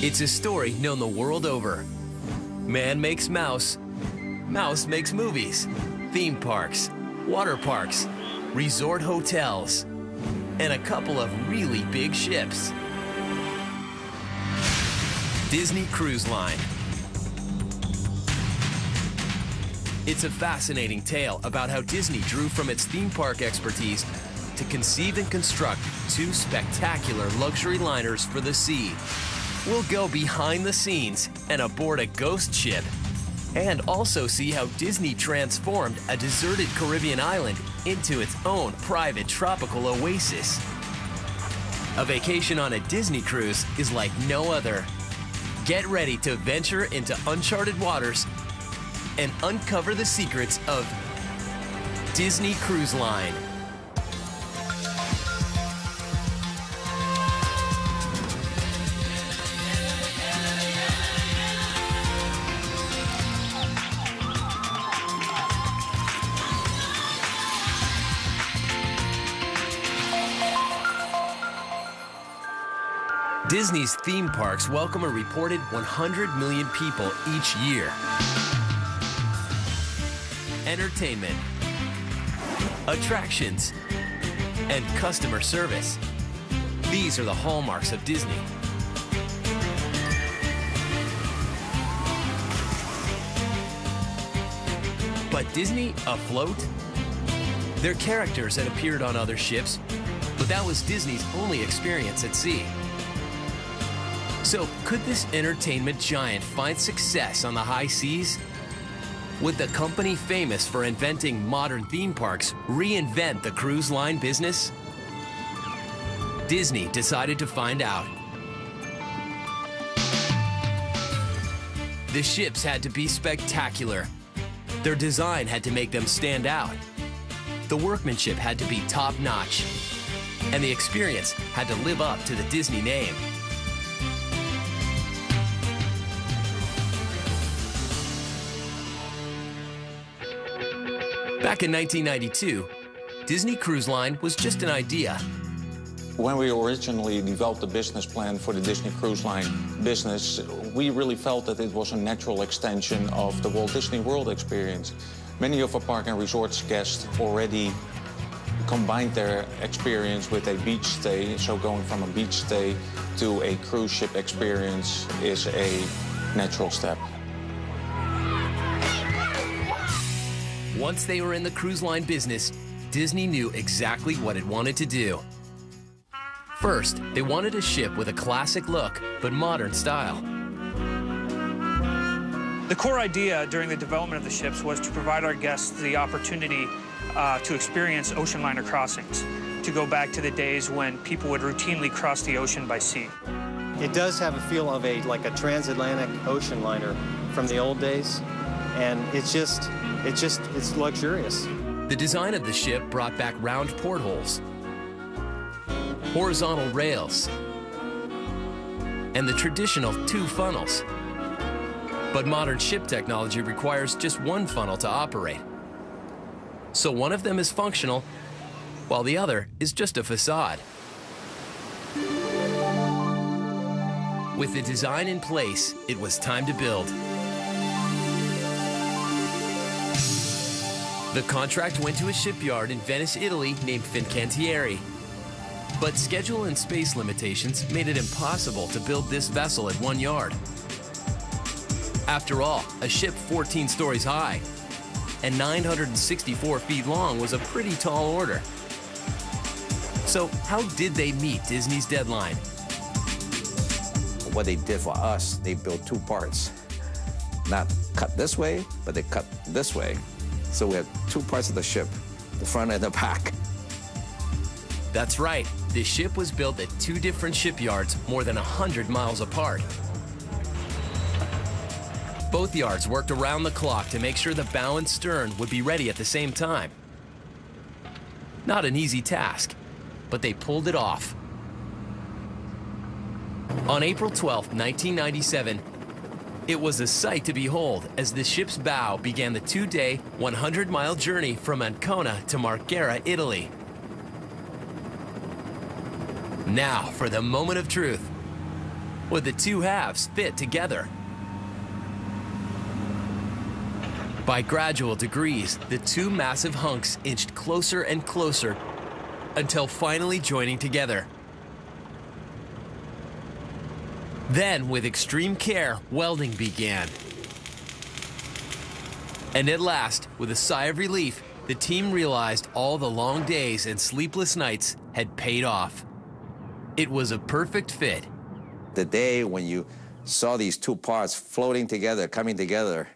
It's a story known the world over. Man makes mouse, mouse makes movies, theme parks, water parks, resort hotels, and a couple of really big ships. Disney Cruise Line. It's a fascinating tale about how Disney drew from its theme park expertise to conceive and construct two spectacular luxury liners for the sea. We'll go behind the scenes and aboard a ghost ship, and also see how Disney transformed a deserted Caribbean island into its own private tropical oasis. A vacation on a Disney cruise is like no other. Get ready to venture into uncharted waters and uncover the secrets of Disney Cruise Line. Disney's theme parks welcome a reported 100 million people each year. Entertainment, attractions, and customer service. These are the hallmarks of Disney. But Disney afloat? They're characters that appeared on other ships, but that was Disney's only experience at sea. So, could this entertainment giant find success on the high seas? Would the company famous for inventing modern theme parks reinvent the cruise line business? Disney decided to find out. The ships had to be spectacular. Their design had to make them stand out. The workmanship had to be top-notch. And the experience had to live up to the Disney name. Back in 1992, Disney Cruise Line was just an idea. When we originally developed the business plan for the Disney Cruise Line business, we really felt that it was a natural extension of the Walt Disney World experience. Many of our park and resorts guests already combined their experience with a beach stay, so going from a beach stay to a cruise ship experience is a natural step. Once they were in the cruise line business, Disney knew exactly what it wanted to do. First, they wanted a ship with a classic look, but modern style. The core idea during the development of the ships was to provide our guests the opportunity to experience ocean liner crossings, to go back to the days when people would routinely cross the ocean by sea. It does have a feel of like a transatlantic ocean liner from the old days, and it's luxurious. The design of the ship brought back round portholes, horizontal rails, and the traditional two funnels. But modern ship technology requires just one funnel to operate. So one of them is functional, while the other is just a facade. With the design in place, it was time to build. The contract went to a shipyard in Venice, Italy named Fincantieri. But schedule and space limitations made it impossible to build this vessel at one yard. After all, a ship 14 stories high and 964 feet long was a pretty tall order. So how did they meet Disney's deadline? What they did for us, they built two parts. Not cut this way, but they cut this way. So we had two parts of the ship, the front and the back. That's right. The ship was built at two different shipyards more than 100 miles apart. Both yards worked around the clock to make sure the bow and stern would be ready at the same time. Not an easy task, but they pulled it off. On April 12, 1997, it was a sight to behold as the ship's bow began the two-day, 100-mile journey from Ancona to Marghera, Italy. Now for the moment of truth. would the two halves fit together? By gradual degrees, the two massive hunks inched closer and closer until finally joining together. Then, with extreme care, welding began. And at last, with a sigh of relief, the team realized all the long days and sleepless nights had paid off. It was a perfect fit. The day when you saw these two parts floating together, coming together,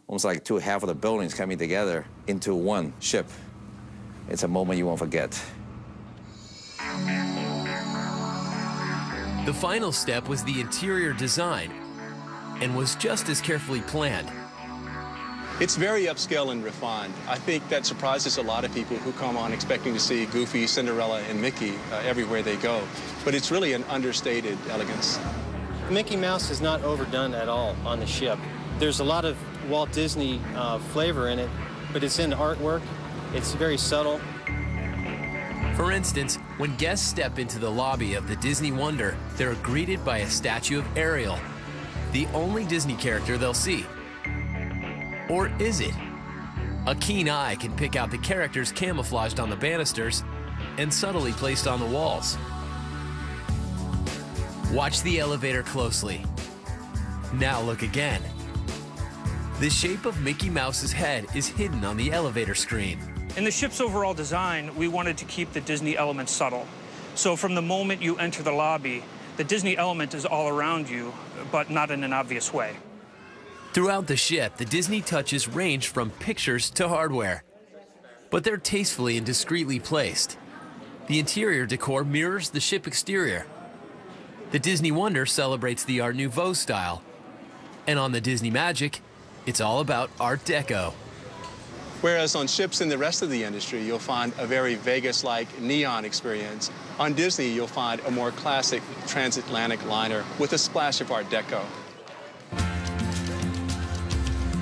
almost like two half of the buildings coming together into one ship, it's a moment you won't forget. The final step was the interior design and was just as carefully planned. It's very upscale and refined. I think that surprises a lot of people who come on expecting to see Goofy, Cinderella, and Mickey everywhere they go. But it's really an understated elegance. Mickey Mouse is not overdone at all on the ship. There's a lot of Walt Disney flavor in it, but it's in artwork. It's very subtle. For instance, when guests step into the lobby of the Disney Wonder, they're greeted by a statue of Ariel, the only Disney character they'll see. Or is it? A keen eye can pick out the characters camouflaged on the banisters and subtly placed on the walls. Watch the elevator closely. Now look again. The shape of Mickey Mouse's head is hidden on the elevator screen. In the ship's overall design, we wanted to keep the Disney element subtle. So from the moment you enter the lobby, the Disney element is all around you, but not in an obvious way. Throughout the ship, the Disney touches range from pictures to hardware, but they're tastefully and discreetly placed. The interior decor mirrors the ship exterior. The Disney Wonder celebrates the Art Nouveau style, and on the Disney Magic, it's all about Art Deco. Whereas on ships in the rest of the industry, you'll find a very Vegas-like neon experience. On Disney, you'll find a more classic transatlantic liner with a splash of Art Deco.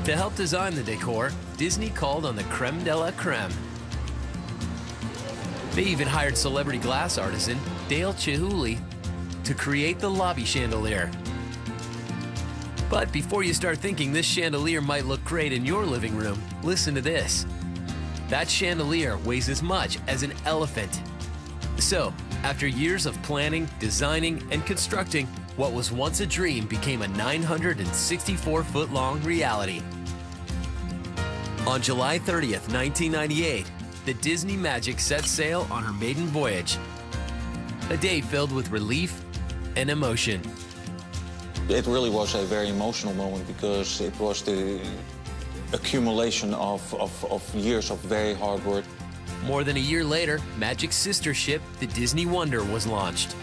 To help design the decor, Disney called on the creme de la creme. They even hired celebrity glass artisan Dale Chihuly to create the lobby chandelier. But before you start thinking this chandelier might look great in your living room, listen to this. That chandelier weighs as much as an elephant. So, after years of planning, designing, and constructing, what was once a dream became a 964-foot-long reality. On July 30th, 1998, the Disney Magic set sail on her maiden voyage. A day filled with relief and emotion. It really was a very emotional moment because it was the accumulation of years of very hard work. More than a year later, Magic's sister ship, the Disney Wonder, was launched.